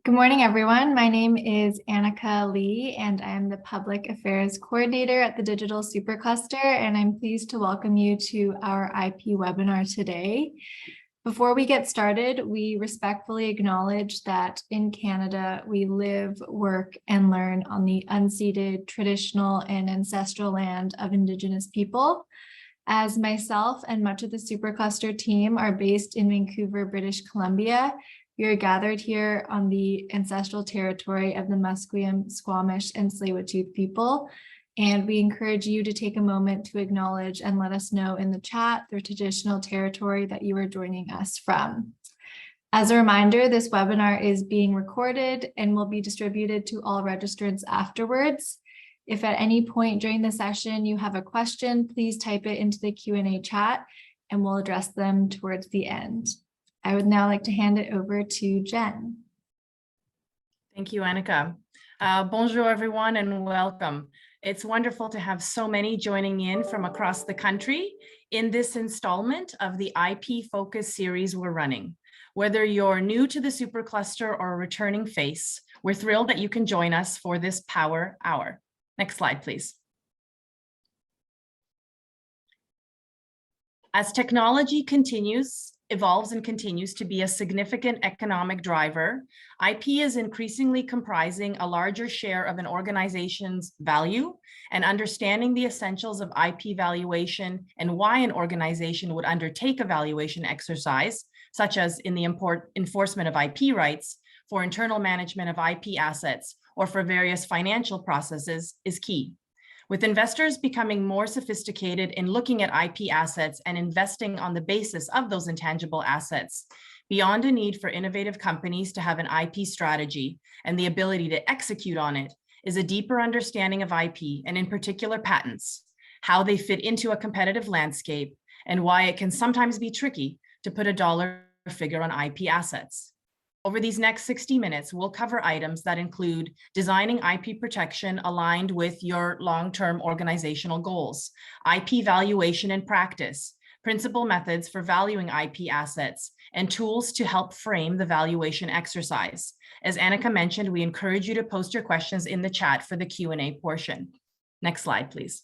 Good morning, everyone. My name is Annika Lee, and I'm the Public Affairs Coordinator at the Digital Supercluster, and I'm pleased to welcome you to our IP webinar today. Before we get started, we respectfully acknowledge that in Canada, we live, work, and learn on the unceded, traditional, and ancestral land of Indigenous people. As myself and much of the Supercluster team are based in Vancouver, British Columbia, we are gathered here on the ancestral territory of the Musqueam, Squamish, and Tsleil-Waututh people. And we encourage you to take a moment to acknowledge and let us know in the chat the traditional territory that you are joining us from. As a reminder, this webinar is being recorded and will be distributed to all registrants afterwards. If at any point during the session you have a question, please type it into the Q&A chat and we'll address them towards the end. I would now like to hand it over to Jen. Thank you, Annika. Bonjour, everyone, and welcome. It's wonderful to have so many joining in from across the country in this installment of the IP Focus series we're running. Whether you're new to the Supercluster or a returning face, we're thrilled that you can join us for this Power Hour. Next slide, please. As technology evolves and continues to be a significant economic driver, IP is increasingly comprising a larger share of an organization's value, and understanding the essentials of IP valuation and why an organization would undertake a valuation exercise, such as in the enforcement of IP rights, for internal management of IP assets, or for various financial processes is key. With investors becoming more sophisticated in looking at IP assets and investing on the basis of those intangible assets, beyond a need for innovative companies to have an IP strategy and the ability to execute on it, is a deeper understanding of IP, and in particular patents, how they fit into a competitive landscape, and why it can sometimes be tricky to put a dollar figure on IP assets. Over these next 60 minutes, we'll cover items that include designing IP protection aligned with your long-term organizational goals, IP valuation and practice, principal methods for valuing IP assets, and tools to help frame the valuation exercise. As Annika mentioned, we encourage you to post your questions in the chat for the Q&A portion. Next slide, please.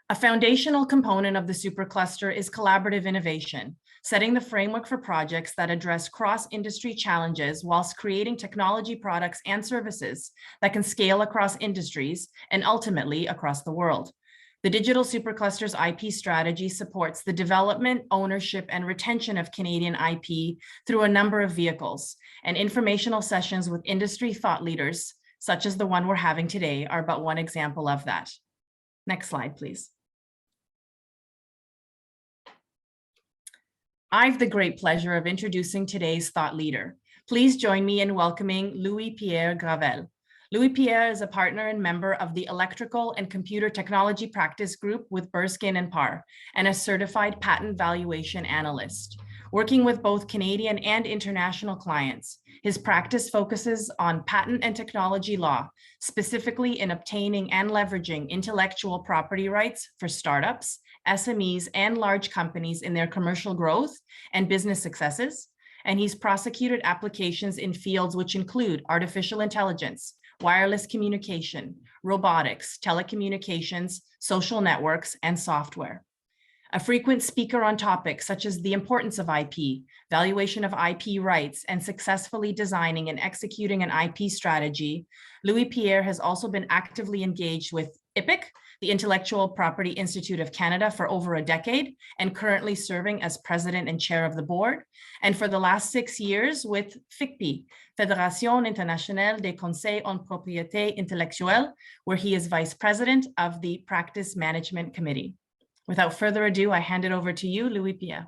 A foundational component of the Supercluster is collaborative innovation, setting the framework for projects that address cross-industry challenges whilst creating technology products and services that can scale across industries and ultimately across the world. The Digital Supercluster's IP strategy supports the development, ownership, and retention of Canadian IP through a number of vehicles, and informational sessions with industry thought leaders, such as the one we're having today, are but one example of that. Next slide, please. I've the great pleasure of introducing today's thought leader. Please join me in welcoming Louis-Pierre Gravel. Louis-Pierre is a partner and member of the Electrical and Computer Technology Practice Group with Erskine & Parr, and a certified patent valuation analyst. Working with both Canadian and international clients, his practice focuses on patent and technology law, specifically in obtaining and leveraging intellectual property rights for startups, SMEs, and large companies in their commercial growth and business successes. And he's prosecuted applications in fields which include artificial intelligence, wireless communication, robotics, telecommunications, social networks, and software. A frequent speaker on topics such as the importance of IP, valuation of IP rights, and successfully designing and executing an IP strategy, Louis-Pierre has also been actively engaged with IPIC, the Intellectual Property Institute of Canada, for over a decade, and currently serving as president and chair of the board, and for the last 6 years with FICPI, Fédération Internationale des Conseils en Propriété Intellectuelle, where he is vice president of the Practice Management Committee. Without further ado, I hand it over to you, Louis-Pierre.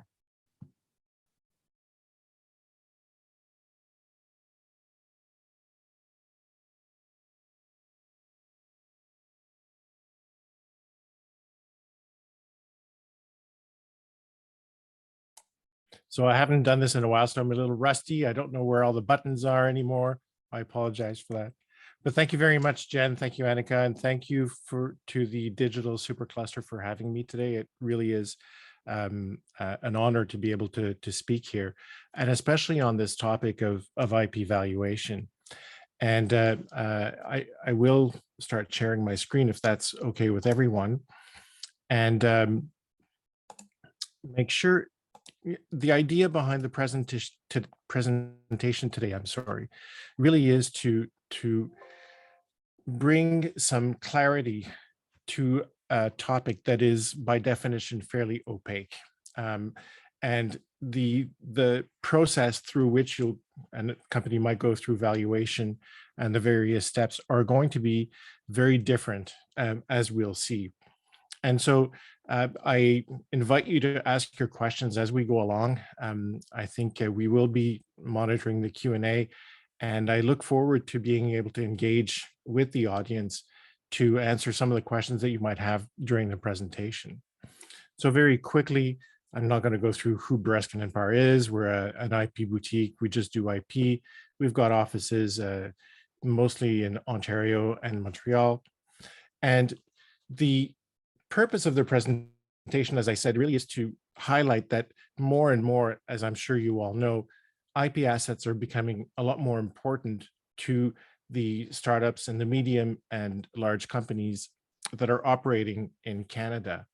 So I haven't done this in a while, so I'm a little rusty. I don't know where all the buttons are anymore. I apologize for that. But thank you very much, Jen. Thank you, Annika, and thank you to the Digital Supercluster for having me today. It really is an honor to be able to speak here, and especially on this topic of IP valuation. And I will start sharing my screen if that's okay with everyone, and make sure the idea behind the presentation today, I'm sorry, really is to bring some clarity to a topic that is by definition fairly opaque. And the process through which a company might go through valuation and the various steps are going to be very different, as we'll see. And so I invite you to ask your questions as we go along. I think we will be monitoring the Q&A, and I look forward to being able to engage with the audience to answer some of the questions that you might have during the presentation. So very quickly, I'm not going to go through who Bereskin and Parr is. We're an IP boutique. We just do IP. We've got offices mostly in Ontario and Montreal. And the purpose of the presentation, as I said, really is to highlight that more and more, as I'm sure you all know, IP assets are becoming a lot more important to the startups and the medium and large companies that are operating in Canada.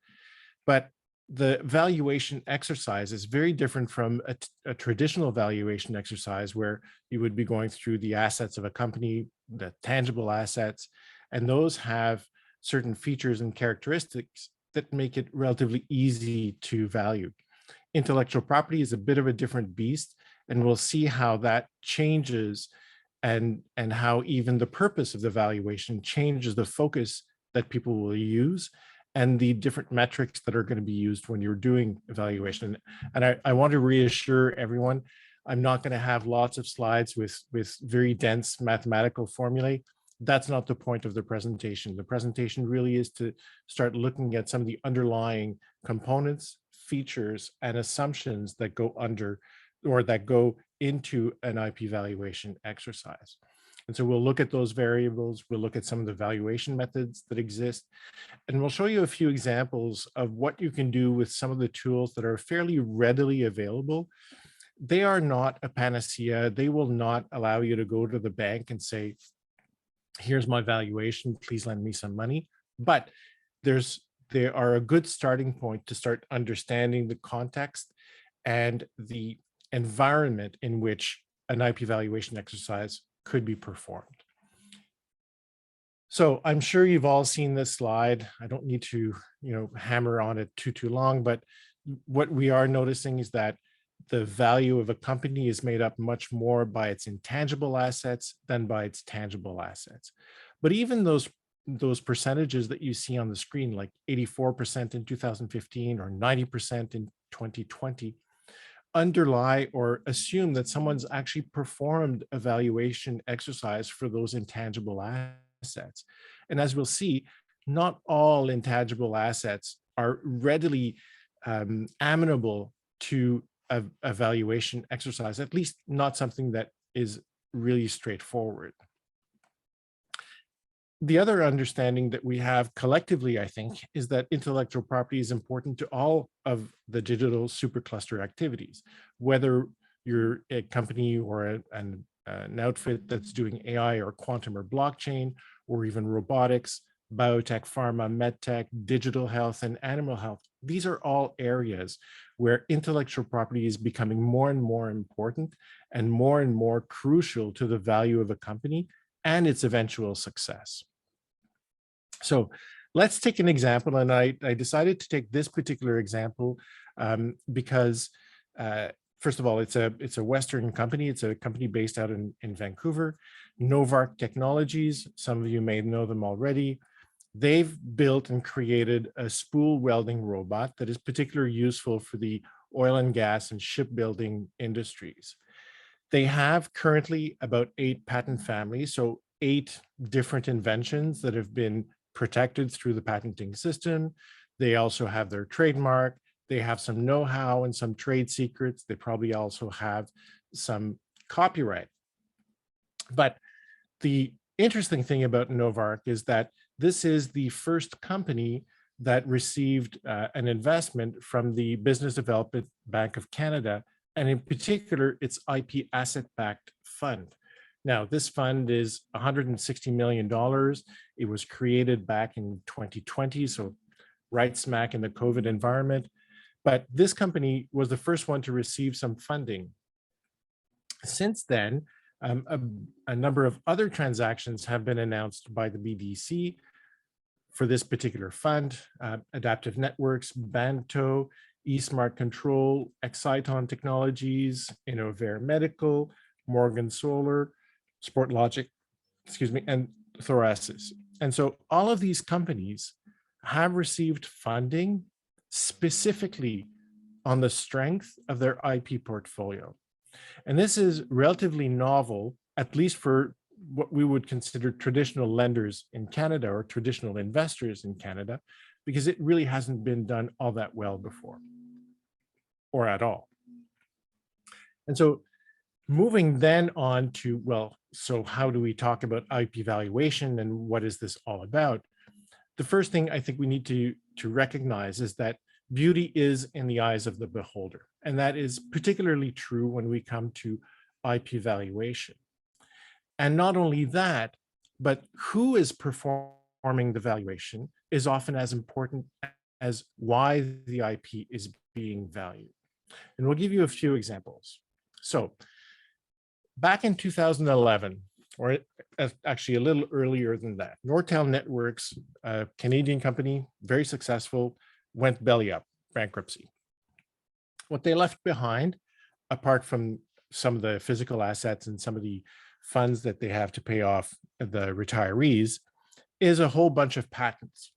But the valuation exercise is very different from a traditional valuation exercise where you would be going through the assets of a company, the tangible assets, and those have certain features and characteristics that make it relatively easy to value. Intellectual property is a bit of a different beast, and we'll see how that changes and how even the purpose of the valuation changes the focus that people will use and the different metrics that are going to be used when you're doing evaluation. And I want to reassure everyone, I'm not going to have lots of slides with very dense mathematical formulae. That's not the point of the presentation. The presentation really is to start looking at some of the underlying components, features, and assumptions that go under or that go into an IP valuation exercise. And so we'll look at those variables, we'll look at some of the valuation methods that exist, and we'll show you a few examples of what you can do with some of the tools that are fairly readily available. They are not a panacea. They will not allow you to go to the bank and say, here's my valuation, please lend me some money. But they are a good starting point to start understanding the context and the environment in which an IP valuation exercise could be performed. So I'm sure you've all seen this slide. I don't need to, hammer on it too long, but what we are noticing is that the value of a company is made up much more by its intangible assets than by its tangible assets. But even those percentages that you see on the screen, like 84% in 2015 or 90% in 2020, underlie or assume that someone's actually performed a valuation exercise for those intangible assets. And as we'll see, not all intangible assets are readily amenable to a valuation exercise, at least not something that is really straightforward. The other understanding that we have collectively, I think, is that intellectual property is important to all of the digital supercluster activities, whether you're a company or an outfit that's doing AI or quantum or blockchain, or even robotics, biotech, pharma, medtech, digital health, and animal health. These are all areas where intellectual property is becoming more and more important and more crucial to the value of a company and its eventual success. So let's take an example, and I decided to take this particular example because first of all, it's a Western company. It's a company based out in Vancouver, Novark Technologies. Some of you may know them already. They've built and created a spool welding robot that is particularly useful for the oil and gas and shipbuilding industries. They have currently about 8 patent families, so 8 different inventions that have been protected through the patenting system. They also have their trademark. They have some know-how and some trade secrets. They probably also have some copyright. But the interesting thing about Novark is that this is the first company that received an investment from the Business Development Bank of Canada, and in particular, its IP asset-backed fund. Now, this fund is $160 million. It was created back in 2020, so right smack in the COVID environment. But this company was the first one to receive some funding. Since then, a number of other transactions have been announced by the BDC for this particular fund: Adaptive Networks, Banto, eSmart Control, Exciton Technologies, Innovair Medical, Morgan Solar, SportLogic, and Thoracis. And so all of these companies have received funding specifically on the strength of their IP portfolio. And this is relatively novel, at least for what we would consider traditional lenders in Canada or traditional investors in Canada, because it really hasn't been done all that well before, or at all. And so moving then on to, well, so how do we talk about IP valuation and what is this all about? The first thing I think we need to recognize is that beauty is in the eyes of the beholder. And that is particularly true when we come to IP valuation. And not only that, but who is performing the valuation is often as important as why the IP is being valued. And we'll give you a few examples. So back in 2011, or actually a little earlier than that, Nortel Networks, a Canadian company, very successful, went belly up, bankruptcy. What they left behind, apart from some of the physical assets and some of the funds that they have to pay off the retirees, is a whole bunch of patents.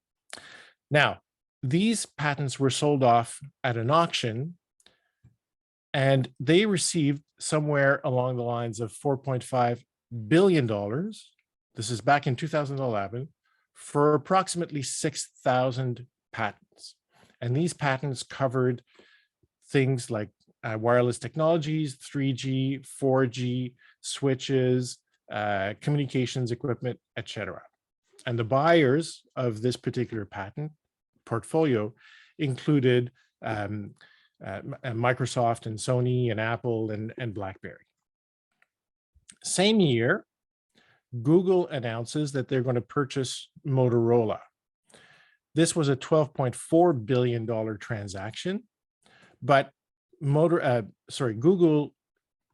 Now, these patents were sold off at an auction, and they received somewhere along the lines of $4.5 billion. This is back in 2011, for approximately 6,000 patents. And these patents covered things like wireless technologies, 3G, 4G, switches, communications equipment, etc. And the buyers of this particular patent portfolio included Microsoft and Sony and Apple and BlackBerry. Same year, Google announces that they're going to purchase Motorola. This was a $12.4 billion transaction, but Google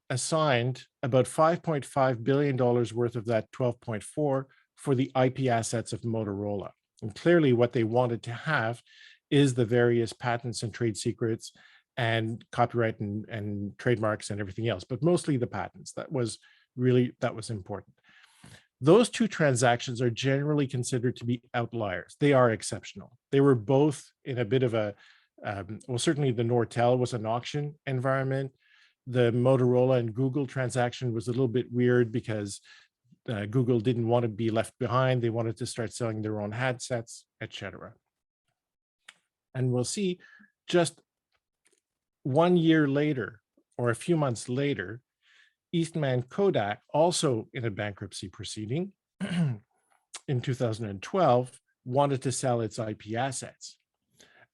assigned about $5.5 billion worth of that 12.4 for the IP assets of Motorola. And clearly what they wanted to have is the various patents and trade secrets and copyright and trademarks and everything else, but mostly the patents. That was important. Those two transactions are generally considered to be outliers. They are exceptional. They were both in a bit of a, well, certainly the Nortel was an auction environment. The Motorola and Google transaction was a little bit weird because Google didn't want to be left behind. They wanted to start selling their own handsets, etc. And we'll see just 1 year later, or a few months later, Eastman Kodak, also in a bankruptcy proceeding in 2012, wanted to sell its IP assets.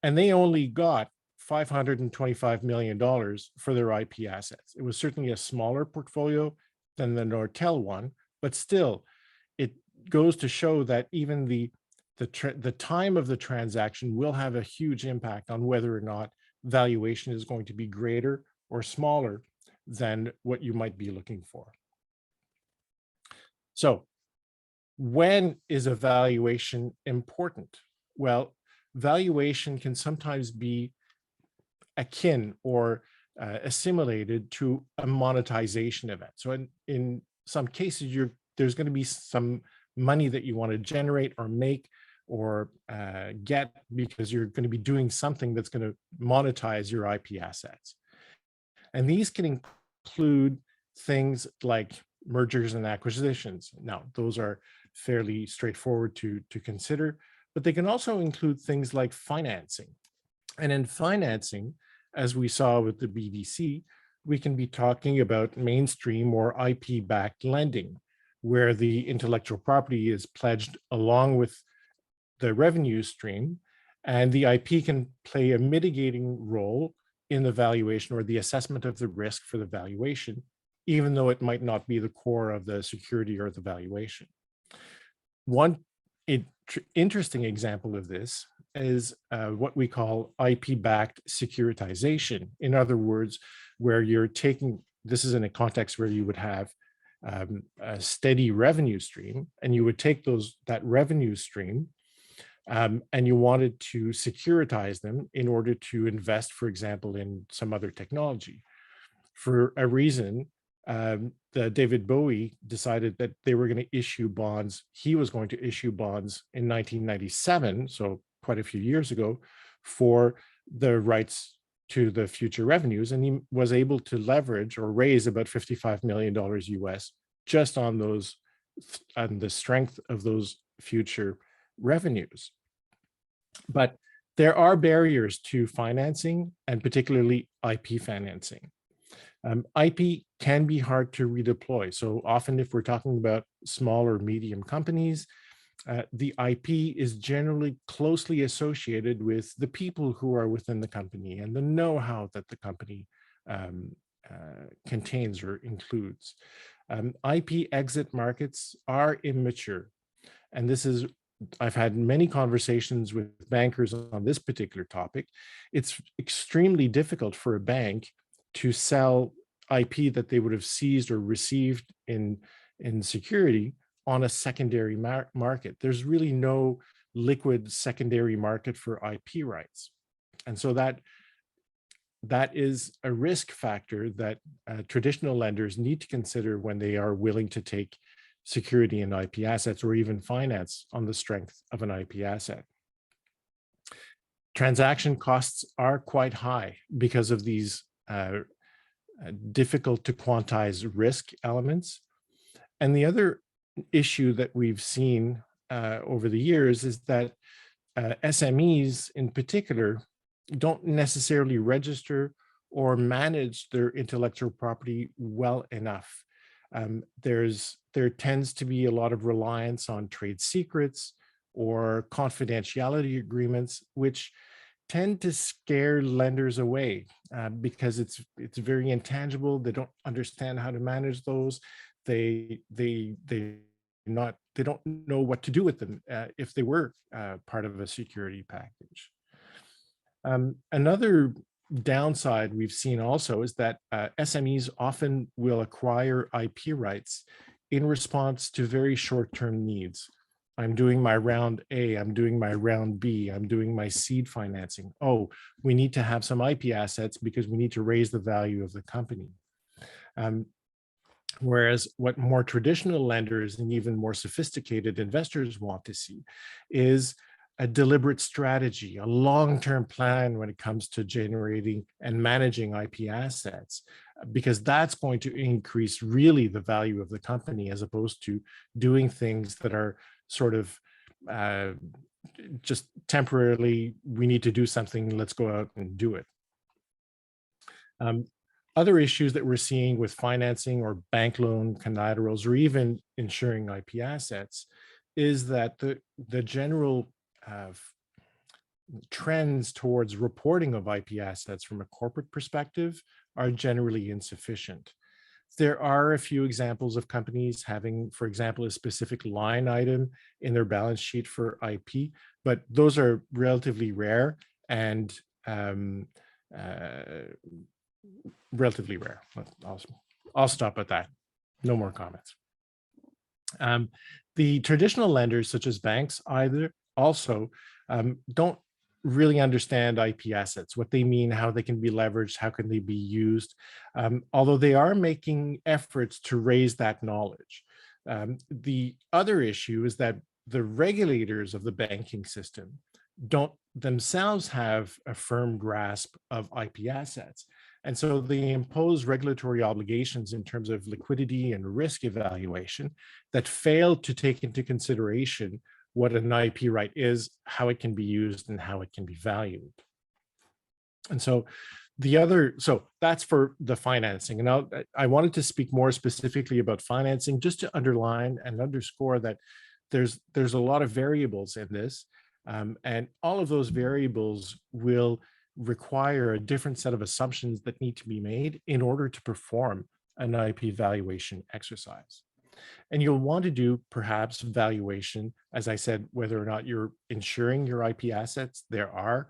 And they only got $525 million for their IP assets. It was certainly a smaller portfolio than the Nortel one, but still, it goes to show that even the time of the transaction will have a huge impact on whether or not valuation is going to be greater or smaller than what you might be looking for. So when is a valuation important? Well, valuation can sometimes be akin or assimilated to a monetization event. So in some cases, there's going to be some money that you want to generate or make or get because you're going to be doing something that's going to monetize your IP assets. And these can include things like mergers and acquisitions. Now, those are fairly straightforward to consider, but they can also include things like financing. And in financing, as we saw with the BDC, we can be talking about mainstream or IP-backed lending, where the intellectual property is pledged along with the revenue stream, And the IP can play a mitigating role in the valuation or the assessment of the risk for the valuation, even though it might not be the core of the security or the valuation. One interesting example of this is what we call IP-backed securitization. In other words, where you're taking, this is in a context where you would have a steady revenue stream, and you would take that revenue stream and you wanted to securitize them in order to invest, for example, in some other technology. For a reason, David Bowie decided that they were going to issue bonds. He was going to issue bonds in 1997, so quite a few years ago, for the rights to the future revenues. And he was able to leverage or raise about $55 million US just on those, on the strength of those future revenues. But there are barriers to financing, and particularly IP financing. IP can be hard to redeploy. So often if we're talking about small or medium companies, the IP is generally closely associated with the people who are within the company and the know-how that the company contains or includes. IP exit markets are immature. And this is, I've had many conversations with bankers on this particular topic. It's extremely difficult for a bank to sell IP that they would have seized or received in security on a secondary market. There's really no liquid secondary market for IP rights. And so that is a risk factor that traditional lenders need to consider when they are willing to take security in IP assets or even finance on the strength of an IP asset. Transaction costs are quite high because of these difficult to quantize risk elements. And the other issue that we've seen over the years is that SMEs in particular don't necessarily register or manage their intellectual property well enough. There tends to be a lot of reliance on trade secrets or confidentiality agreements, which tend to scare lenders away because it's very intangible. They don't understand how to manage those. They don't know what to do with them if they were part of a security package. Another downside we've seen also is that SMEs often will acquire IP rights in response to very short-term needs. I'm doing my round A, I'm doing my round B, I'm doing my seed financing. Oh, we need to have some IP assets because we need to raise the value of the company. Whereas what more traditional lenders and even more sophisticated investors want to see is a deliberate strategy, a long-term plan when it comes to generating and managing IP assets, because that's going to increase really the value of the company as opposed to doing things that are sort of just temporarily, we need to do something, let's go out and do it. Other issues that we're seeing with financing or bank loan collaterals or even insuring IP assets is that the general trends towards reporting of IP assets from a corporate perspective are generally insufficient. There are a few examples of companies having, for example, a specific line item in their balance sheet for IP, but those are relatively rare and relatively rare. I'll stop at that. No more comments. The traditional lenders, such as banks, also don't really understand IP assets, what they mean, how they can be leveraged, how can they be used, although they are making efforts to raise that knowledge. The other issue is that the regulators of the banking system don't themselves have a firm grasp of IP assets. And so they impose regulatory obligations in terms of liquidity and risk evaluation that fail to take into consideration what an IP right is, how it can be used, and how it can be valued. And so that's for the financing. And I wanted to speak more specifically about financing, just to underline and underscore that there's a lot of variables in this. And all of those variables will require a different set of assumptions that need to be made in order to perform an IP valuation exercise. And you'll want to do perhaps valuation, as I said, whether or not you're insuring your IP assets. There are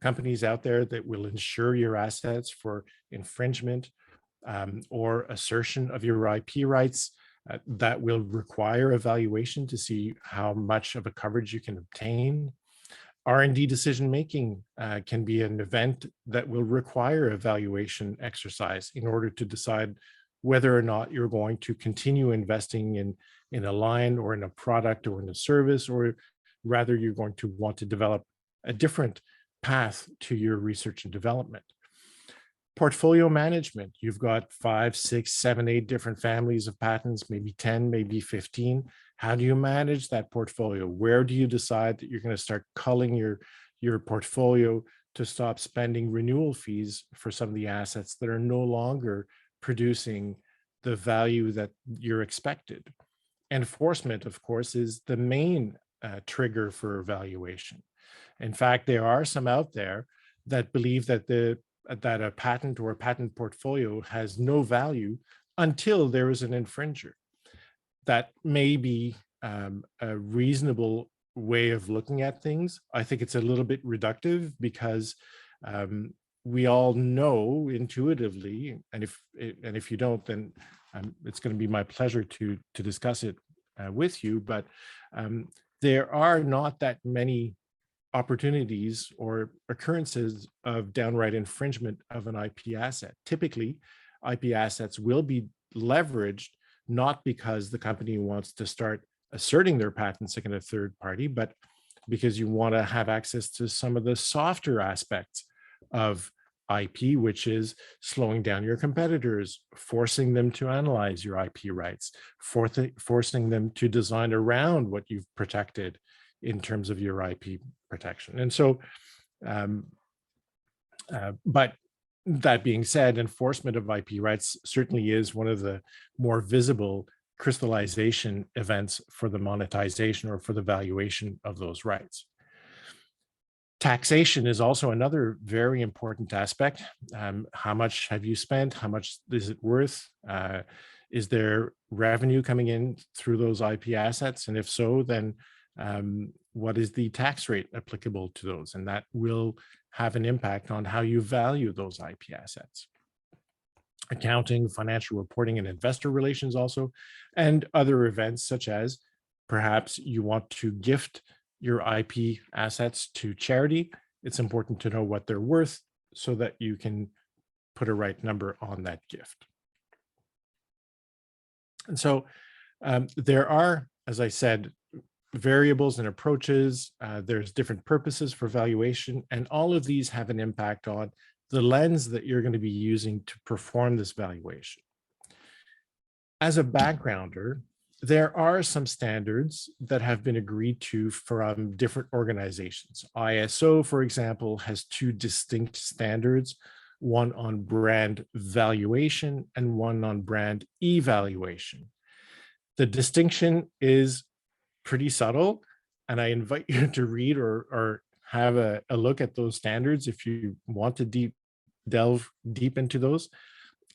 companies out there that will insure your assets for infringement or assertion of your IP rights. That will require evaluation to see how much of a coverage you can obtain. R&D decision-making can be an event that will require evaluation exercise in order to decide whether or not you're going to continue investing in a line or in a product or in a service, or rather you're going to want to develop a different path to your research and development. Portfolio management, you've got 5, 6, 7, 8 different families of patents, maybe 10, maybe 15. How do you manage that portfolio? Where do you decide that you're going to start culling your portfolio to stop spending renewal fees for some of the assets that are no longer producing the value that you're expected? Enforcement, of course, is the main trigger for evaluation. In fact, there are some out there that believe that a patent or a patent portfolio has no value until there is an infringer. That may be a reasonable way of looking at things. I think it's a little bit reductive because we all know intuitively, and if you don't, then it's going to be my pleasure to discuss it with you. But there are not that many opportunities or occurrences of downright infringement of an IP asset. Typically, IP assets will be leveraged not because the company wants to start asserting their patents against a third party, but because you want to have access to some of the softer aspects of IP, which is slowing down your competitors, forcing them to analyze your IP rights, forcing them to design around what you've protected in terms of your IP protection. And so, but that being said, enforcement of IP rights certainly is one of the more visible crystallization events for the monetization or for the valuation of those rights. Taxation is also another very important aspect. How much have you spent? How much is it worth? Is there revenue coming in through those IP assets? And if so, then what is the tax rate applicable to those? And that will have an impact on how you value those IP assets. Accounting, financial reporting, and investor relations also, and other events such as perhaps you want to gift your IP assets to charity. It's important to know what they're worth so that you can put a right number on that gift. And so there are, as I said, variables and approaches. There's different purposes for valuation, and all of these have an impact on the lens that you're going to be using to perform this valuation. As a backgrounder, there are some standards that have been agreed to from different organizations. ISO, for example, has 2 distinct standards, one on brand valuation and one on brand evaluation. The distinction is pretty subtle, and I invite you to read or have a look at those standards if you want to delve deep into those.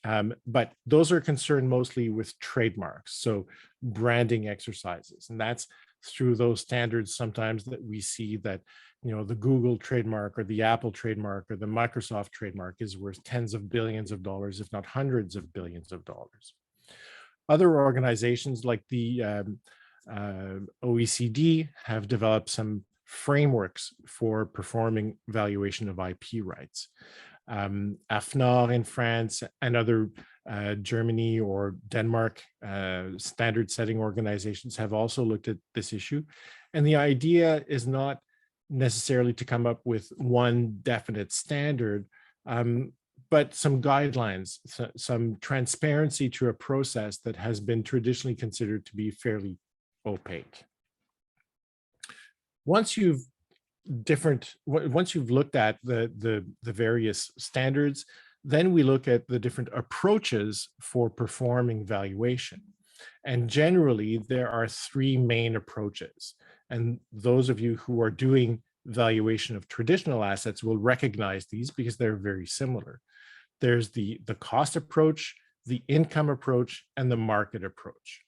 But those are concerned mostly with trademarks, so branding exercises. And that's through those standards sometimes that we see that, the Google trademark or the Apple trademark or the Microsoft trademark is worth tens of billions of dollars, if not hundreds of billions of dollars. Other organizations like the OECD have developed some frameworks for performing valuation of IP rights. AFNOR in France and other Germany or Denmark standard setting organizations have also looked at this issue. And the idea is not necessarily to come up with one definite standard, but some guidelines, some transparency to a process that has been traditionally considered to be fairly opaque. Once you've looked at the various standards, then we look at the different approaches for performing valuation. And generally, there are 3 main approaches. And those of you who are doing valuation of traditional assets will recognize these because they're very similar. There's the cost approach, the income approach, and the market approach.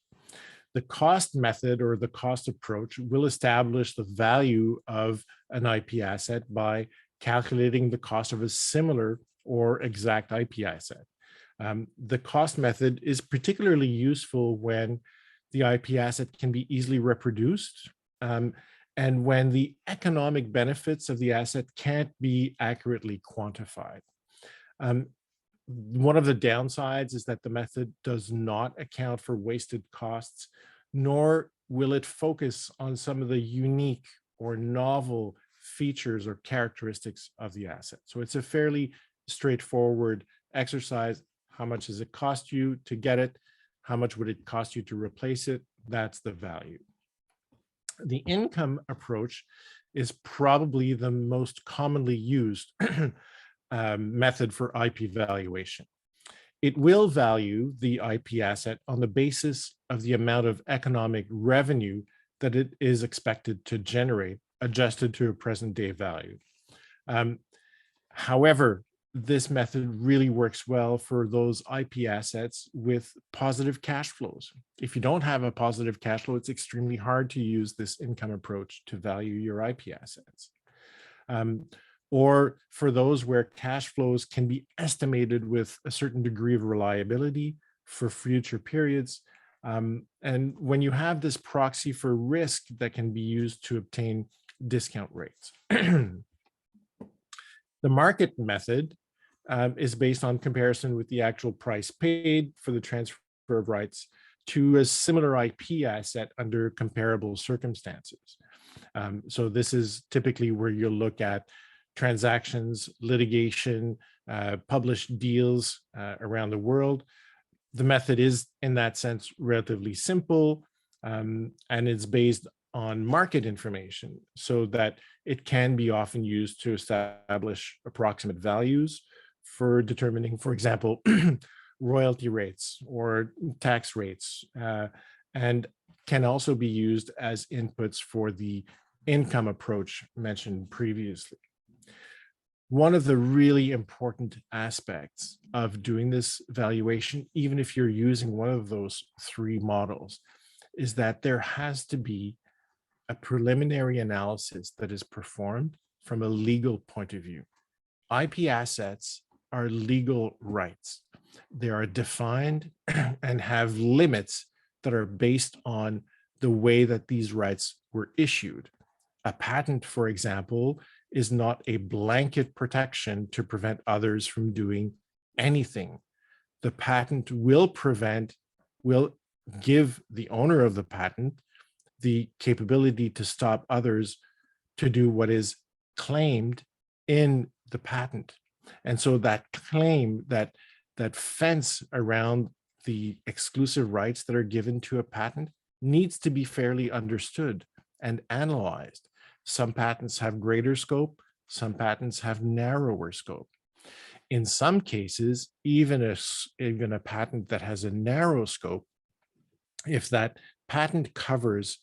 The cost method or the cost approach will establish the value of an IP asset by calculating the cost of a similar or exact IP asset. The cost method is particularly useful when the IP asset can be easily reproduced, and when the economic benefits of the asset can't be accurately quantified. One of the downsides is that the method does not account for wasted costs, nor will it focus on some of the unique or novel features or characteristics of the asset. So it's a fairly straightforward exercise. How much does it cost you to get it? How much would it cost you to replace it? That's the value. The income approach is probably the most commonly used method for IP valuation. It will value the IP asset on the basis of the amount of economic revenue that it is expected to generate, adjusted to a present day value. However, this method really works well for those IP assets with positive cash flows. If you don't have a positive cash flow, it's extremely hard to use this income approach to value your IP assets. Or for those where cash flows can be estimated with a certain degree of reliability for future periods. And when you have this proxy for risk that can be used to obtain discount rates. The market method is based on comparison with the actual price paid for the transfer of rights to a similar IP asset under comparable circumstances. So this is typically where you'll look at transactions, litigation, published deals around the world. The method is, in that sense, relatively simple, and it's based on market information so that it can be often used to establish approximate values for determining, for example, royalty rates or tax rates, and can also be used as inputs for the income approach mentioned previously. One of the really important aspects of doing this valuation, even if you're using one of those three models, is that there has to be a preliminary analysis that is performed from a legal point of view. IP assets are legal rights. They are defined and have limits that are based on the way that these rights were issued. A patent, for example, is not a blanket protection to prevent others from doing anything. The patent will give the owner of the patent the capability to stop others to do what is claimed in the patent. And so that claim, that fence around the exclusive rights that are given to a patent needs to be fairly understood and analyzed. Some patents have greater scope, some patents have narrower scope. In some cases, even a patent that has a narrow scope, if that patent covers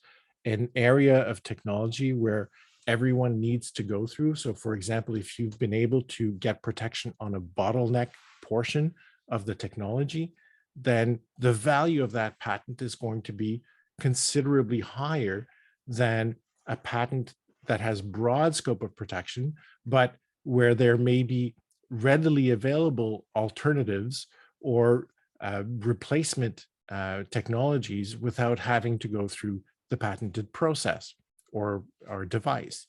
an area of technology where everyone needs to go through. So for example, if you've been able to get protection on a bottleneck portion of the technology, then the value of that patent is going to be considerably higher than a patent that has broad scope of protection, but where there may be readily available alternatives or replacement technologies without having to go through the patented process or device.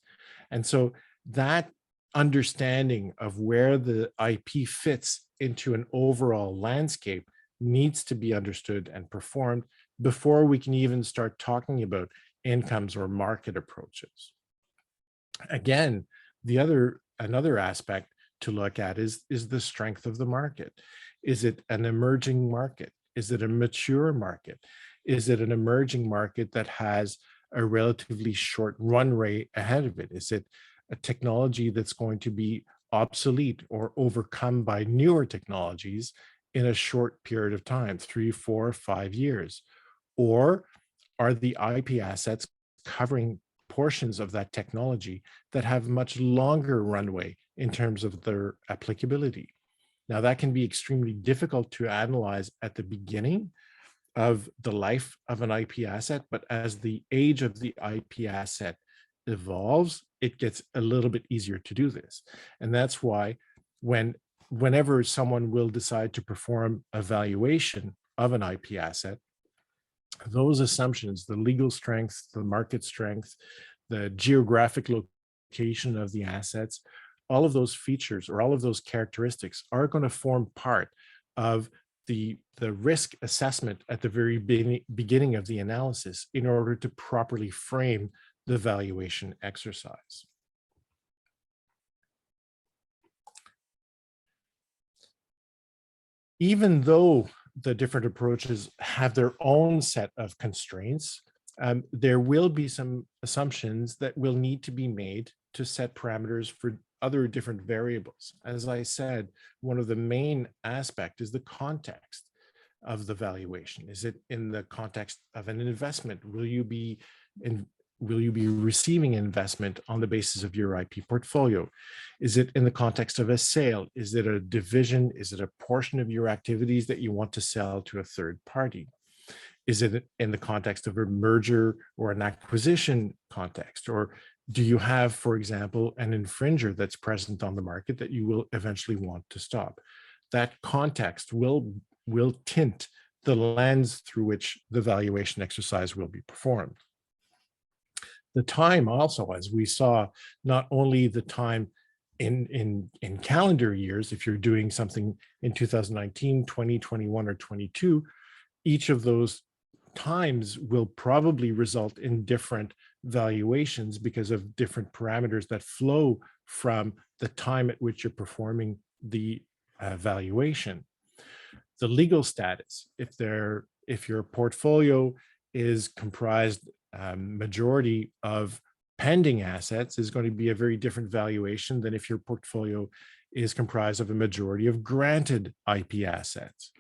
And so that understanding of where the IP fits into an overall landscape needs to be understood and performed before we can even start talking about incomes or market approaches. Again, another aspect to look at is the strength of the market. Is it an emerging market? Is it a mature market? Is it an emerging market that has a relatively short run rate ahead of it? Is it a technology that's going to be obsolete or overcome by newer technologies in a short period of time, 3, 4, 5 years? Or are the IP assets covering portions of that technology that have much longer runway in terms of their applicability. Now, that can be extremely difficult to analyze at the beginning of the life of an IP asset, but as the age of the IP asset evolves, it gets a little bit easier to do this. And that's why whenever someone will decide to perform a valuation of an IP asset, those assumptions, the legal strength, the market strength, the geographic location of the assets, all of those features or all of those characteristics are going to form part of the risk assessment at the very beginning of the analysis in order to properly frame the valuation exercise. Even though the different approaches have their own set of constraints, there will be some assumptions that will need to be made to set parameters for other different variables. As I said, one of the main aspects is the context of the valuation. Is it in the context of an investment? Will you be receiving investment on the basis of your IP portfolio? Is it in the context of a sale? Is it a division? Is it a portion of your activities that you want to sell to a third party? Is it in the context of a merger or an acquisition context? Or do you have, for example, an infringer that's present on the market that you will eventually want to stop? That context will tint the lens through which the valuation exercise will be performed. The time also, as we saw, not only the time in calendar years, if you're doing something in 2019, 2021, or 22, each of those times will probably result in different valuations because of different parameters that flow from the time at which you're performing the valuation. The legal status, if your portfolio is comprised majority of pending assets, is going to be a very different valuation than if your portfolio is comprised of a majority of granted IP assets.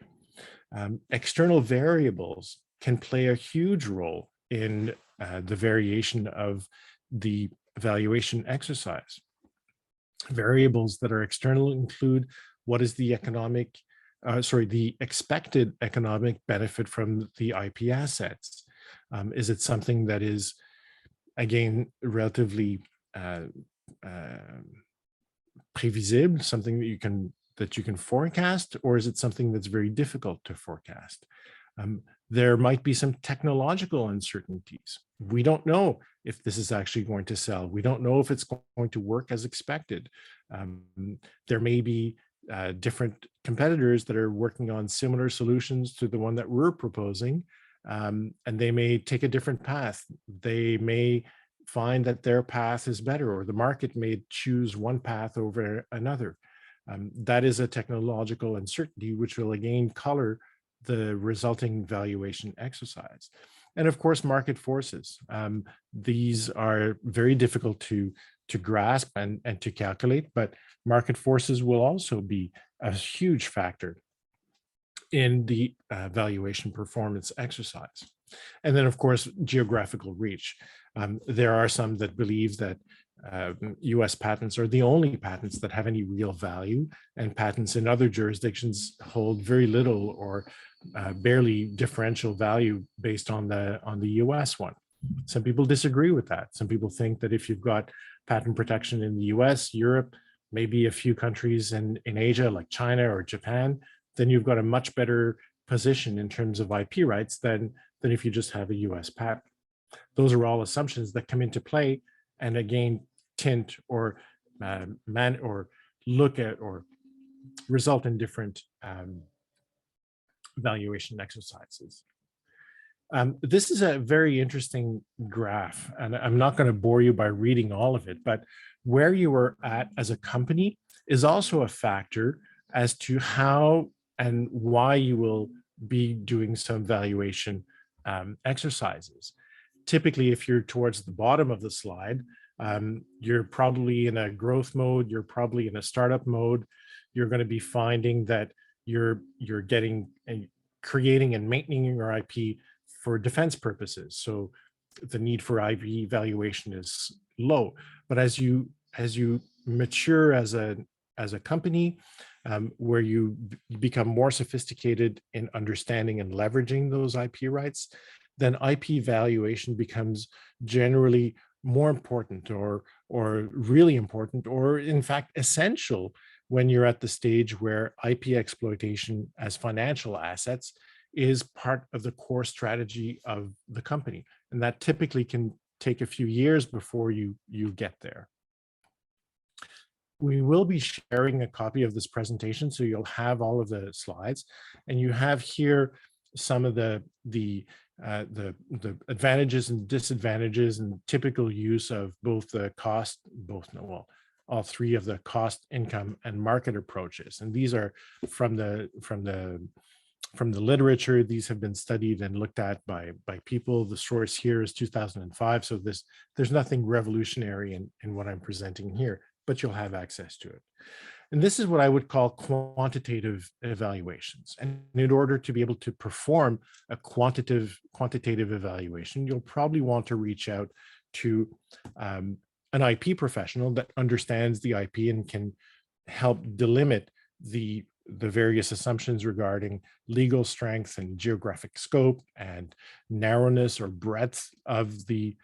External variables can play a huge role in the variation of the valuation exercise. Variables that are external include what is the the expected economic benefit from the IP assets. Is it something that is, again, relatively prévisible, something that you can forecast, or is it something that's very difficult to forecast? There might be some technological uncertainties. We don't know if this is actually going to sell. We don't know if it's going to work as expected. There may be different competitors that are working on similar solutions to the one that we're proposing, and they may take a different path. They may find that their path is better, or the market may choose one path over another. That is a technological uncertainty, which will again color the resulting valuation exercise. And of course, market forces. These are very difficult to grasp and to calculate, but market forces will also be a huge factor in the valuation performance exercise. And then, of course, geographical reach. There are some that believe that US patents are the only patents that have any real value, and patents in other jurisdictions hold very little or barely differential value based on the US one. Some people disagree with that. Some people think that if you've got patent protection in the US, Europe, maybe a few countries in Asia like China or Japan, then you've got a much better position in terms of IP rights than if you just have a US patent. Those are all assumptions that come into play and again tint or look at or result in different valuation exercises. This is a very interesting graph, and I'm not going to bore you by reading all of it, but where you are at as a company is also a factor as to how and why you will be doing some valuation exercises. Typically, if you're towards the bottom of the slide, you're probably in a growth mode, you're probably in a startup mode. You're going to be finding that you're getting and creating and maintaining your IP for defense purposes. So the need for IP valuation is low. But as you mature as a company, where you become more sophisticated in understanding and leveraging those IP rights, then IP valuation becomes generally more important, or really important, or in fact essential, when you're at the stage where IP exploitation as financial assets is part of the core strategy of the company. And that typically can take a few years before you get there. We will be sharing a copy of this presentation, so you'll have all of the slides, and you have here some of the advantages and disadvantages and typical use of both the cost, all three of the cost, income, and market approaches. And these are from the literature. These have been studied and looked at by people. The source here is 2005, so there's nothing revolutionary in what I'm presenting here, but you'll have access to it. And this is what I would call quantitative evaluations. And in order to be able to perform a quantitative evaluation, you'll probably want to reach out to an IP professional that understands the IP and can help delimit the various assumptions regarding legal strength and geographic scope and narrowness or breadth of the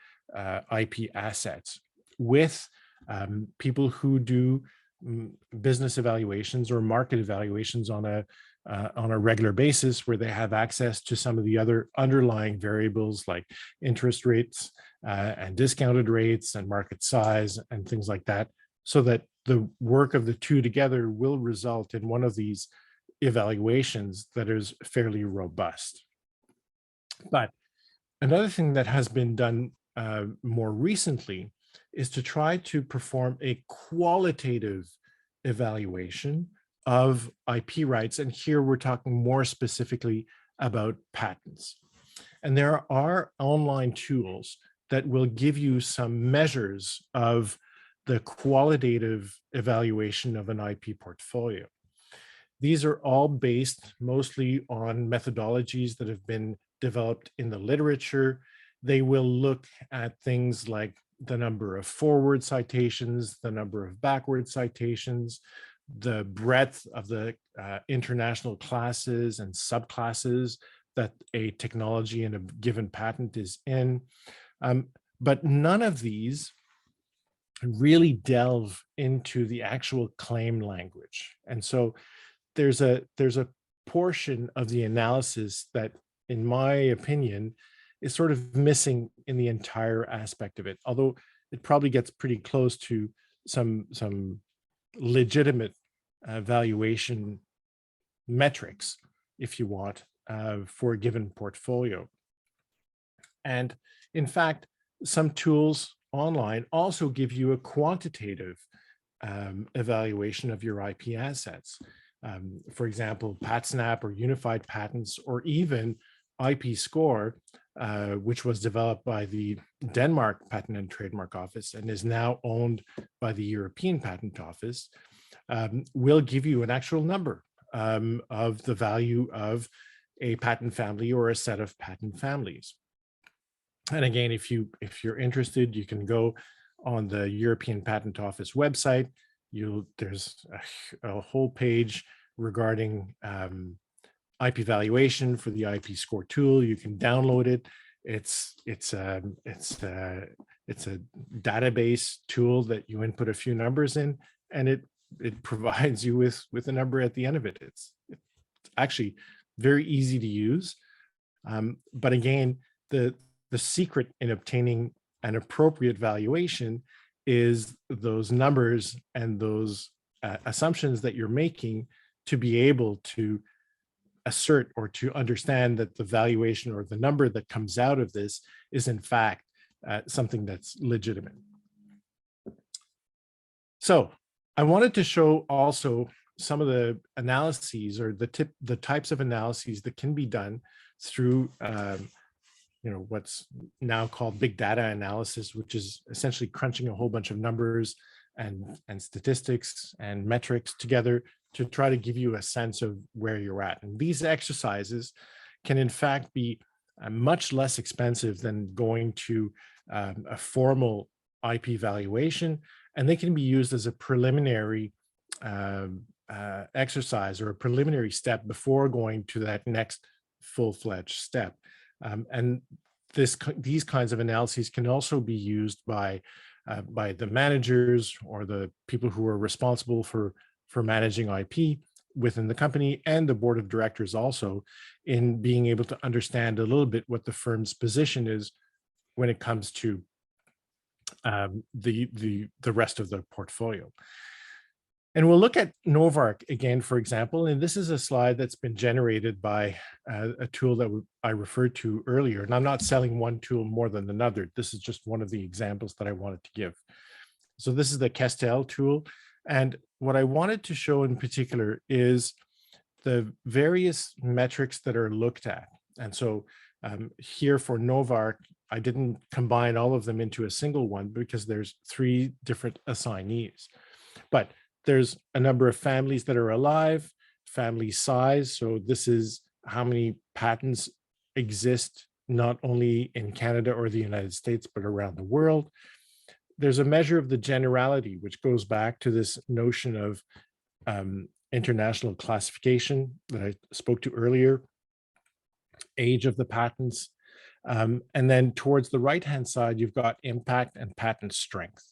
IP assets, with people who do business evaluations or market evaluations on a regular basis, where they have access to some of the other underlying variables like interest rates and discounted rates and market size and things like that, so that the work of the two together will result in one of these evaluations that is fairly robust. But another thing that has been done more recently is to try to perform a qualitative evaluation of IP rights. And here we're talking more specifically about patents. And there are online tools that will give you some measures of the qualitative evaluation of an IP portfolio. These are all based mostly on methodologies that have been developed in the literature. They will look at things like the number of forward citations, the number of backward citations, the breadth of the international classes and subclasses that a technology in a given patent is in. But none of these really delve into the actual claim language. And so there's a portion of the analysis that, in my opinion, is sort of missing in the entire aspect of it, although it probably gets pretty close to some legitimate valuation metrics, if you want, for a given portfolio. And in fact, some tools online also give you a quantitative evaluation of your IP assets. For example, PatSnap or Unified Patents, or even IP Score, which was developed by the Denmark Patent and Trademark Office and is now owned by the European Patent Office, will give you an actual number of the value of a patent family or a set of patent families. And again, if you're interested, you can go on the European Patent Office website. There's a whole page regarding IP valuation for the IP Score tool. You can download it. It's a database tool that you input a few numbers in, and it provides you with a number at the end of it. It's actually very easy to use. But again, the secret in obtaining an appropriate valuation is those numbers and those assumptions that you're making to be able to assert or to understand that the valuation or the number that comes out of this is in fact something that's legitimate. So I wanted to show also some of the analyses or the types of analyses that can be done through what's now called big data analysis, which is essentially crunching a whole bunch of numbers and statistics and metrics together to try to give you a sense of where you're at. And these exercises can in fact be much less expensive than going to a formal IP valuation, and they can be used as a preliminary exercise or a preliminary step before going to that next full-fledged step. And these kinds of analyses can also be used by the managers or the people who are responsible for managing IP within the company, and the board of directors also, in being able to understand a little bit what the firm's position is when it comes to the rest of the portfolio. And we'll look at Novark again, for example, and this is a slide that's been generated by a tool that I referred to earlier. And I'm not selling one tool more than another. This is just one of the examples that I wanted to give. So this is the Questel tool. And what I wanted to show in particular is the various metrics that are looked at. And so here for Novark, I didn't combine all of them into a single one because there's 3 different assignees. But there's a number of families that are alive, family size. So this is how many patents exist, not only in Canada or the United States, but around the world. There's a measure of the generality, which goes back to this notion of international classification that I spoke to earlier, age of the patents. And then towards the right-hand side, you've got impact and patent strength.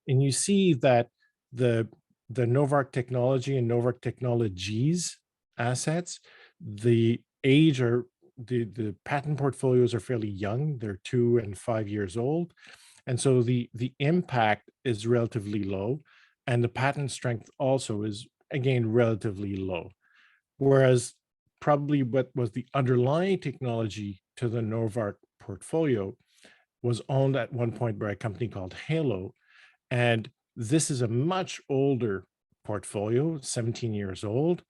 And you see that the Novark technology and Novark technologies assets, the age or the patent portfolios are fairly young. They're 2 and 5 years old. And so the impact is relatively low, and the patent strength also is, again, relatively low. Whereas probably what was the underlying technology to the Novark portfolio was owned at one point by a company called Halo. And this is a much older portfolio, 17 years old.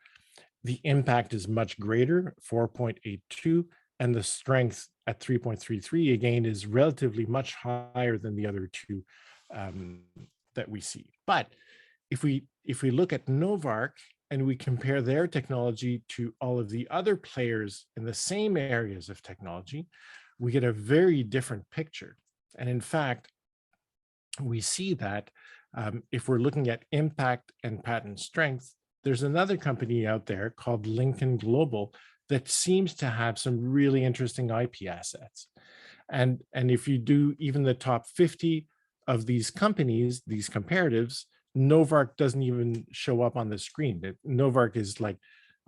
The impact is much greater, 4.82, and the strength at 3.33, again, is relatively much higher than the other 2 that we see. But if we look at Novark and we compare their technology to all of the other players in the same areas of technology, we get a very different picture. And in fact, we see that if we're looking at impact and patent strength, there's another company out there called Lincoln Global that seems to have some really interesting IP assets. And if you do even the top 50 of these companies, these comparatives, Novark doesn't even show up on the screen. Novark is like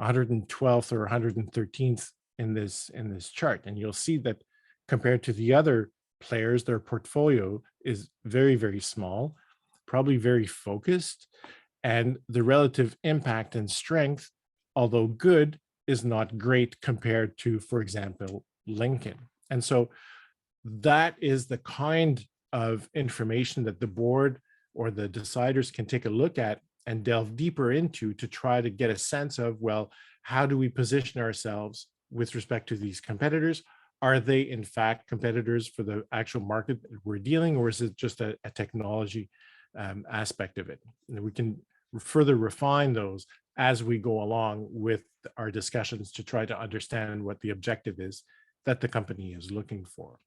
112th or 113th in this chart. And you'll see that compared to the other players, their portfolio is very, very small, probably very focused, and the relative impact and strength, although good, is not great compared to, for example, Lincoln. And so that is the kind of information that the board or the deciders can take a look at and delve deeper into to try to get a sense of, well, how do we position ourselves with respect to these competitors? Are they in fact competitors for the actual market that we're dealing, or is it just a technology aspect of it? And we can further refine those as we go along with our discussions to try to understand what the objective is that the company is looking for.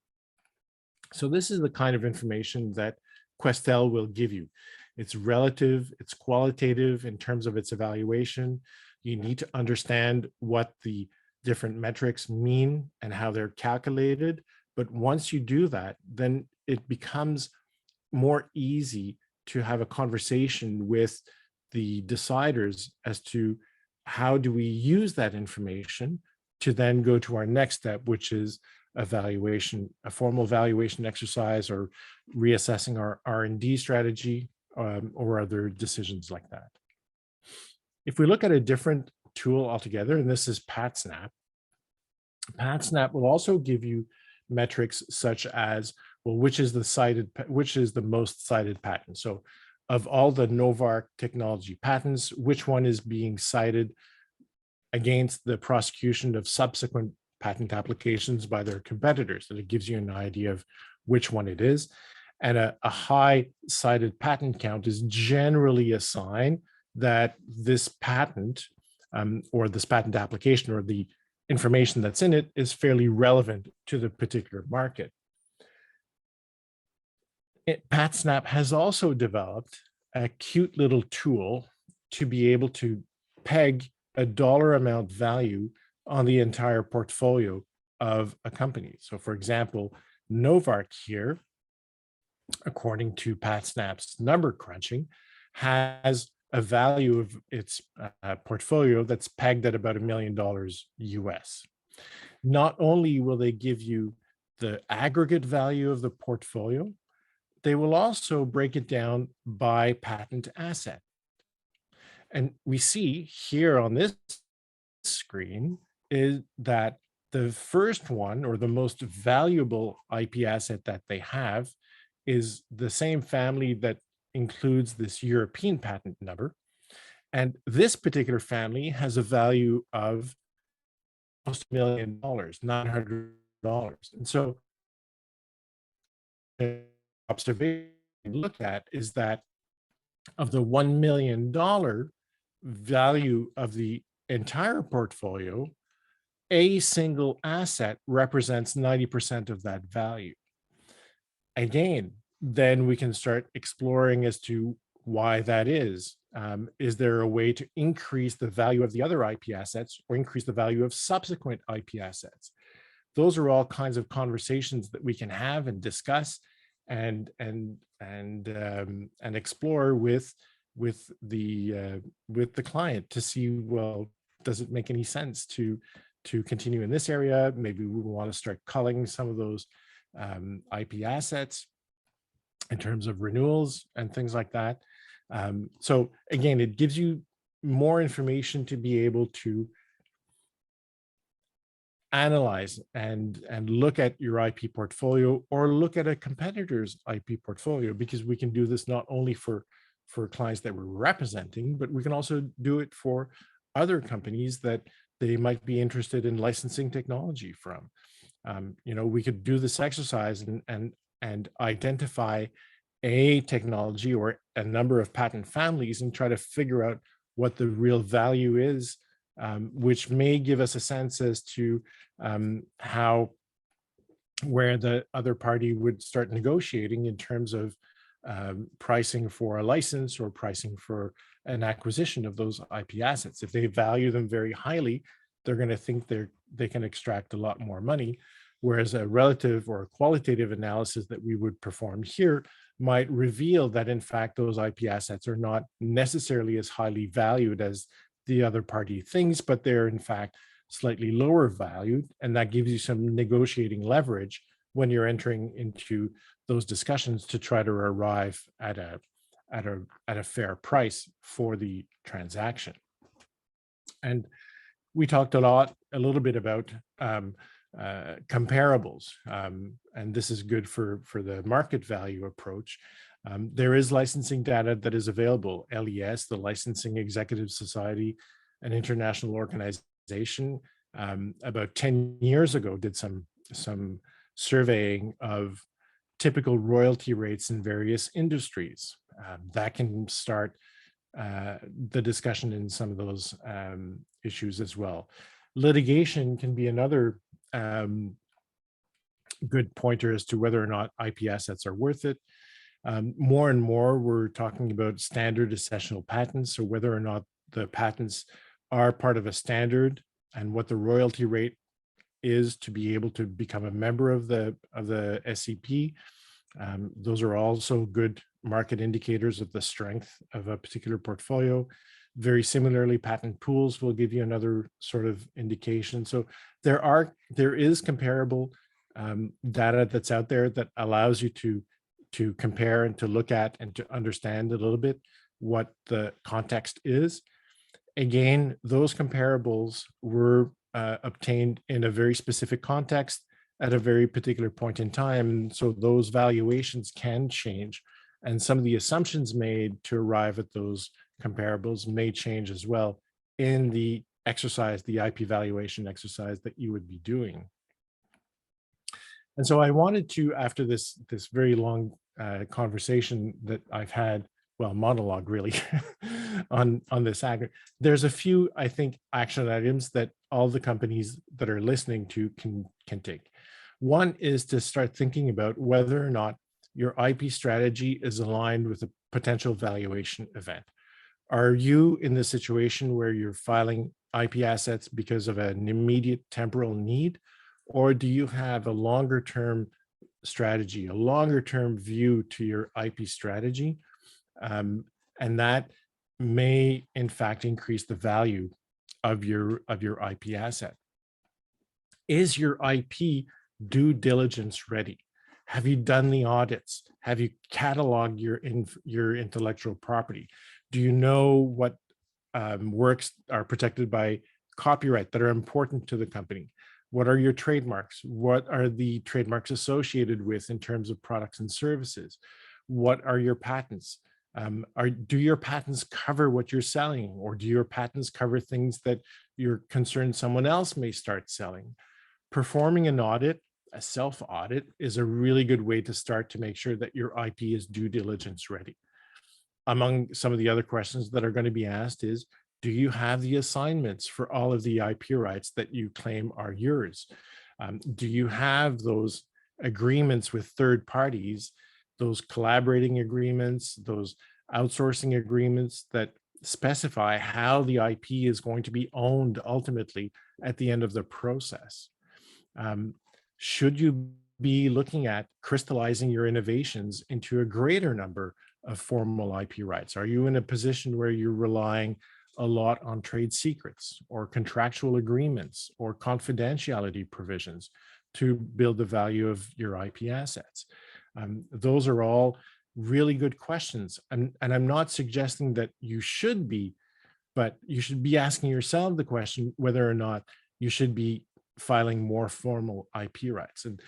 So this is the kind of information that Questel will give you. It's relative, it's qualitative in terms of its evaluation. You need to understand what the different metrics mean and how they're calculated. But once you do that, then it becomes more easy to have a conversation with the deciders as to how do we use that information to then go to our next step, which is evaluation, a formal valuation exercise, or reassessing our R&D strategy, or other decisions like that. If we look at a different tool altogether, and this is PatSnap, PatSnap will also give you metrics such as, well, which is the most cited patent. So of all the Novark technology patents, which one is being cited against the prosecution of subsequent patent applications by their competitors? And it gives you an idea of which one it is. And a high cited patent count is generally a sign that this patent or this patent application or the information that's in it is fairly relevant to the particular market. PatSnap has also developed a cute little tool to be able to peg a dollar amount value on the entire portfolio of a company. So for example, Novark here, according to PatSnap's number crunching, has a value of its portfolio that's pegged at about $1 million US. Not only will they give you the aggregate value of the portfolio, they will also break it down by patent asset. And we see here on this screen is that the first one, or the most valuable IP asset that they have, is the same family that includes this European patent number. And this particular family has a value of almost $1 million, $900. And so the observation look at is that of the $1 million value of the entire portfolio, a single asset represents 90% of that value. Again, then we can start exploring as to why that is. Is there a way to increase the value of the other IP assets or increase the value of subsequent IP assets? Those are all kinds of conversations that we can have and discuss and explore with the client to see, well, does it make any sense to continue in this area? Maybe we want to start culling some of those IP assets in terms of renewals and things like that. So again, it gives you more information to be able to analyze and look at your IP portfolio, or look at a competitor's IP portfolio, because we can do this not only for clients that we're representing, but we can also do it for other companies that they might be interested in licensing technology from. We could do this exercise and identify a technology or a number of patent families and try to figure out what the real value is, which may give us a sense as to where the other party would start negotiating in terms of pricing for a license or pricing for an acquisition of those IP assets. If they value them very highly, they're going to think they can extract a lot more money, whereas a relative or a qualitative analysis that we would perform here might reveal that in fact those IP assets are not necessarily as highly valued as the other party thinks, but they're in fact slightly lower valued, and that gives you some negotiating leverage when you're entering into those discussions to try to arrive at a fair price for the transaction. And we talked a little bit about comparables, and this is good for the market value approach. There is licensing data that is available. LES, the Licensing Executive Society, an international organization, about 10 years ago did some surveying of typical royalty rates in various industries. That can start the discussion in some of those issues as well. Litigation can be another good pointer as to whether or not IP assets are worth it. More and more, we're talking about standard accessional patents, or whether or not the patents are part of a standard and what the royalty rate is to be able to become a member of the SEP. Those are also good market indicators of the strength of a particular portfolio. Very similarly, patent pools will give you another sort of indication. So there is comparable data that's out there that allows you to compare and to look at and to understand a little bit what the context is. Again, those comparables were obtained in a very specific context at a very particular point in time. So those valuations can change, and some of the assumptions made to arrive at those comparables may change as well in the exercise, the IP valuation exercise that you would be doing. And so I wanted to, after this very long conversation that I've had, well, monologue really, on this aggregate, there's a few, I think, action items that all the companies that are listening to can take. One is to start thinking about whether or not your IP strategy is aligned with a potential valuation event. Are you in the situation where you're filing IP assets because of an immediate temporal need, or do you have a longer term strategy, a longer term view to your IP strategy? And that may in fact increase the value of your IP asset. Is your IP due diligence ready? Have you done the audits? Have you cataloged your intellectual property? Do you know what works are protected by copyright that are important to the company? What are your trademarks? What are the trademarks associated with in terms of products and services? What are your patents? Do your patents cover what you're selling, or do your patents cover things that you're concerned someone else may start selling? Performing an audit, a self-audit, is a really good way to start to make sure that your IP is due diligence ready. Among some of the other questions that are going to be asked is, do you have the assignments for all of the IP rights that you claim are yours? Do you have those agreements with third parties, those collaborating agreements, those outsourcing agreements that specify how the IP is going to be owned ultimately at the end of the process? Should you be looking at crystallizing your innovations into a greater number of formal IP rights? Are you in a position where you're relying a lot on trade secrets or contractual agreements or confidentiality provisions to build the value of your IP assets? Those are all really good questions. And I'm not suggesting that you should be, but you should be asking yourself the question whether or not you should be filing more formal IP rights. And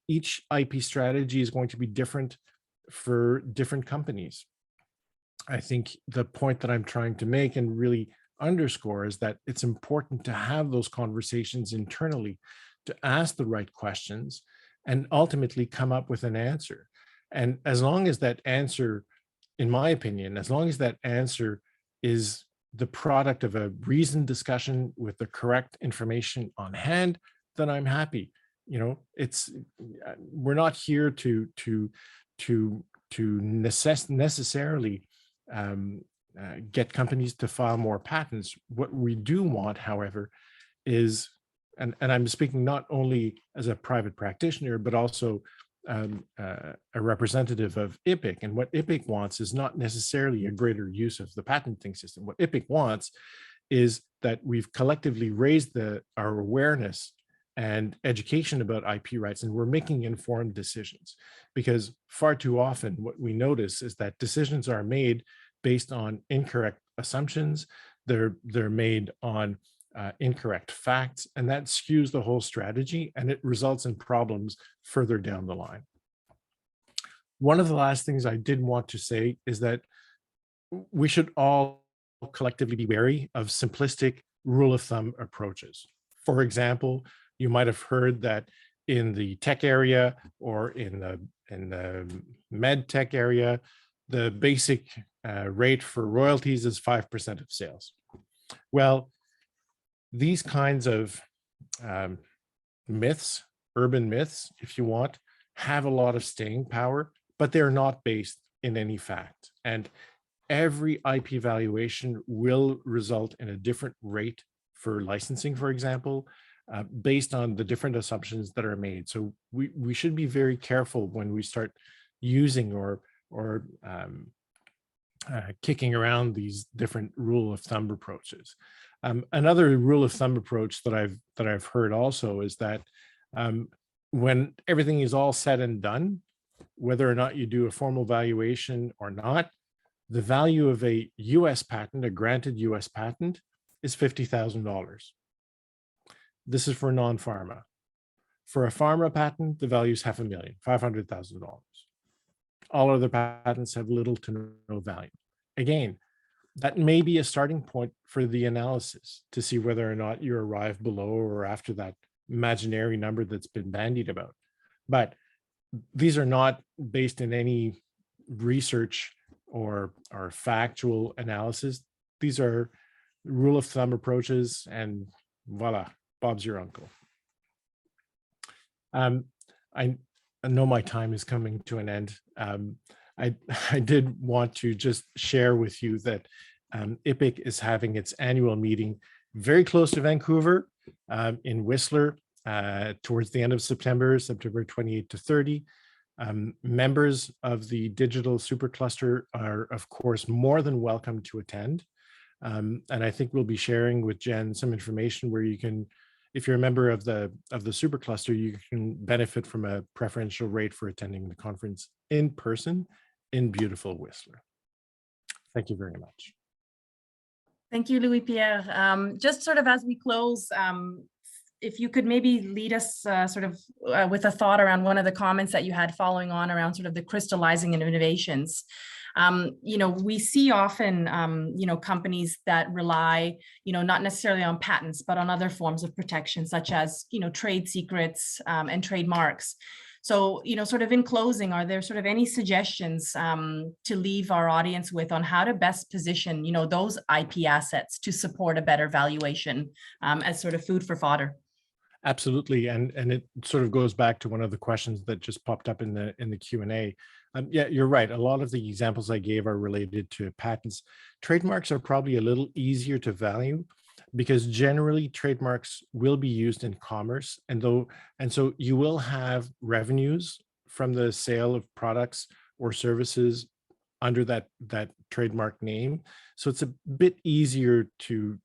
each IP strategy is going to be different for different companies. I think the point that I'm trying to make and really underscore is that it's important to have those conversations internally, to ask the right questions and ultimately come up with an answer. And as long as that answer, in my opinion, as long as that answer is the product of a reasoned discussion with the correct information on hand, then I'm happy. You know, we're not here to necessarily get companies to file more patents. What we do want, however, is, and I'm speaking not only as a private practitioner, but also a representative of IPIC. And what IPIC wants is not necessarily a greater use of the patenting system. What IPIC wants is that we've collectively raised our awareness and education about IP rights, and we're making informed decisions. Because far too often what we notice is that decisions are made based on incorrect assumptions. They're made on incorrect facts, and that skews the whole strategy, and it results in problems further down the line. One of the last things I did want to say is that we should all collectively be wary of simplistic rule of thumb approaches. For example, you might have heard that in the tech area or in the med tech area, the basic rate for royalties is 5% of sales. Well, these kinds of myths, urban myths, if you want, have a lot of staying power, but they're not based in any fact. And every IP valuation will result in a different rate for licensing, for example, based on the different assumptions that are made. So we should be very careful when we start using or kicking around these different rule of thumb approaches. Another rule of thumb approach that I've heard also is that when everything is all said and done, whether or not you do a formal valuation or not, the value of a US patent, a granted US patent, is $50,000. This is for non-pharma. For a pharma patent, the value is $500,000, $500,000. All other patents have little to no value. Again, that may be a starting point for the analysis to see whether or not you arrive below or after that imaginary number that's been bandied about. But these are not based in any research or factual analysis. These are rule of thumb approaches, and voila, Bob's your uncle. I know my time is coming to an end. I did want to just share with you that IPIC is having its annual meeting very close to Vancouver, in Whistler, towards the end of September 28 to 30. Members of the digital supercluster are, of course, more than welcome to attend. And I think we'll be sharing with Jen some information where you can, if you're a member of the supercluster, you can benefit from a preferential rate for attending the conference in person in beautiful Whistler. Thank you very much. Thank you, Louis-Pierre. Just sort of as we close, if you could maybe lead us with a thought around one of the comments that you had following on around sort of the crystallizing innovations. We see often, companies that rely, not necessarily on patents, but on other forms of protection, such as, trade secrets and trademarks. So, sort of in closing, are there sort of any suggestions to leave our audience with on how to best position, those IP assets to support a better valuation as sort of food for fodder? Absolutely, and it sort of goes back to one of the questions that just popped up in the Q&A. Yeah, you're right. A lot of the examples I gave are related to patents. Trademarks are probably a little easier to value because generally trademarks will be used in commerce, and so you will have revenues from the sale of products or services under that trademark name. So it's a bit easier to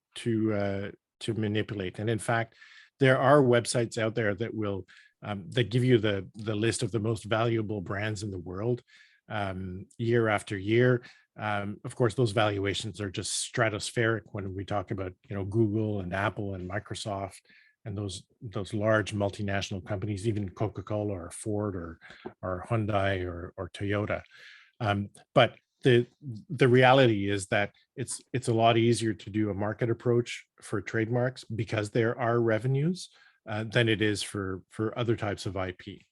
manipulate. And in fact, there are websites out there that will that give you the list of the most valuable brands in the world year after year. Of course, those valuations are just stratospheric when we talk about Google and Apple and Microsoft and those large multinational companies, even Coca-Cola or Ford or Hyundai or Toyota. But the reality is that it's a lot easier to do a market approach for trademarks because there are revenues than it is for other types of IP.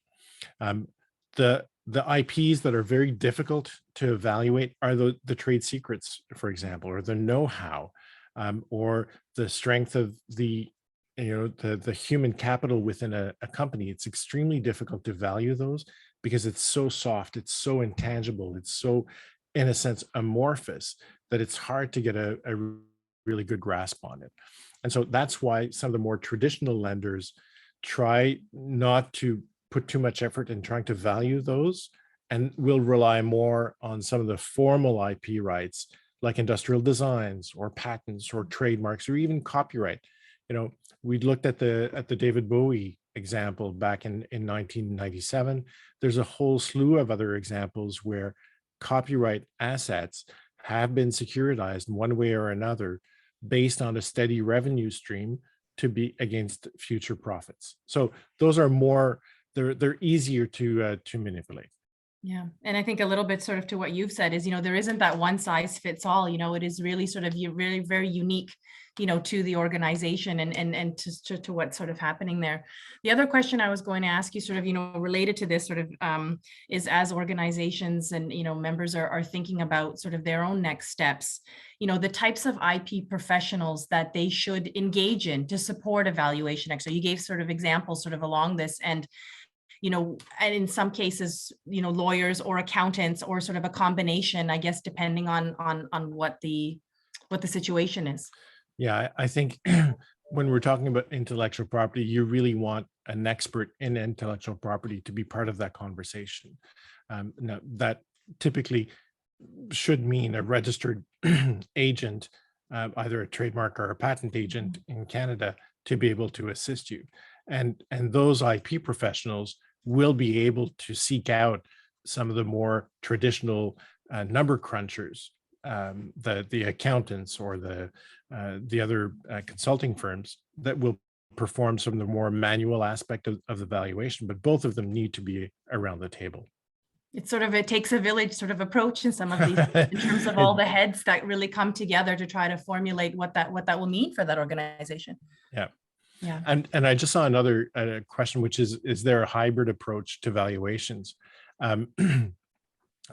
The IPs that are very difficult to evaluate are the trade secrets, for example, or the know-how, or the strength of the human capital within a company. It's extremely difficult to value those because it's so soft, it's so intangible, it's so, in a sense, amorphous that it's hard to get a really good grasp on it. And so that's why some of the more traditional lenders try not to put too much effort in trying to value those and will rely more on some of the formal IP rights like industrial designs or patents or trademarks or even copyright. We looked at the David Bowie example back in 1997. There's a whole slew of other examples where copyright assets have been securitized one way or another based on a steady revenue stream to be against future profits. So those are more, they're easier to manipulate. Yeah. And I think a little bit sort of to what you've said is, there isn't that one size fits all, it is really sort of really very unique, to the organization and to what's sort of happening there. The other question I was going to ask you sort of, related to this sort of is as organizations and, members are thinking about sort of their own next steps, the types of IP professionals that they should engage in to support evaluation. So you gave sort of examples sort of along this and in some cases, lawyers or accountants or sort of a combination, I guess, depending on what the situation is. Yeah, I think when we're talking about intellectual property, you really want an expert in intellectual property to be part of that conversation. Now, that typically should mean a registered agent, either a trademark or a patent agent in Canada, to be able to assist you. And those IP professionals will be able to seek out some of the more traditional number crunchers, the accountants or the other consulting firms that will perform some of the more manual aspect of the valuation, but both of them need to be around the table. It's sort of, it takes a village sort of approach in some of these in terms of all the heads that really come together to try to formulate what that will mean for that organization. Yeah. Yeah. And I just saw another question, which is there a hybrid approach to valuations?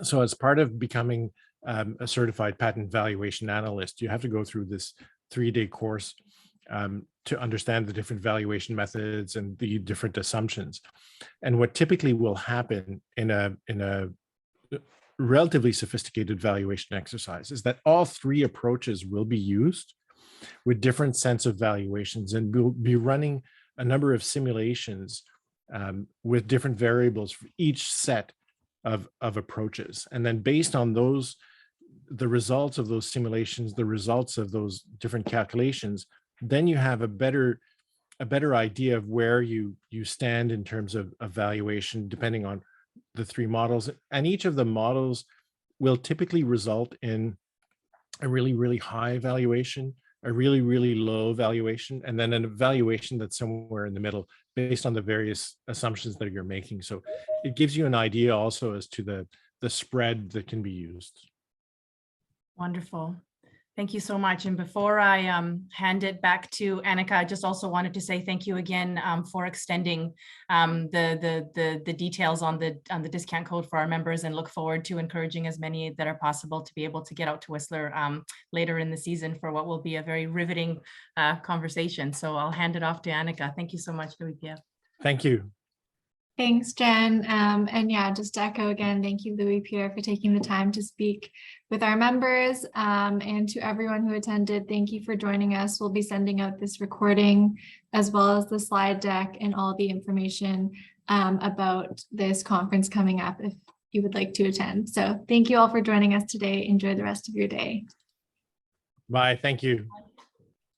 So as part of becoming a certified patent valuation analyst, you have to go through this 3-day course to understand the different valuation methods and the different assumptions. And what typically will happen in a relatively sophisticated valuation exercise is that all three approaches will be used with different sets of valuations, and we'll be running a number of simulations with different variables for each set of approaches. And then based on those, the results of those simulations, the results of those different calculations, then you have a better idea of where you stand in terms of valuation, depending on the three models. And each of the models will typically result in a really, really high valuation, a really, really low valuation, and then an evaluation that's somewhere in the middle based on the various assumptions that you're making. So it gives you an idea also as to the spread that can be used. Wonderful. Thank you so much. And before I hand it back to Annika, I just also wanted to say thank you again for extending the details on the discount code for our members, and look forward to encouraging as many that are possible to be able to get out to Whistler later in the season for what will be a very riveting conversation. So I'll hand it off to Annika. Thank you so much, Louis-Pierre. Thank you. Thanks, Jen. And yeah, just to echo again, thank you, Louis-Pierre, for taking the time to speak with our members, and to everyone who attended. Thank you for joining us. We'll be sending out this recording as well as the slide deck and all the information about this conference coming up if you would like to attend. So thank you all for joining us today. Enjoy the rest of your day. Bye. Thank you.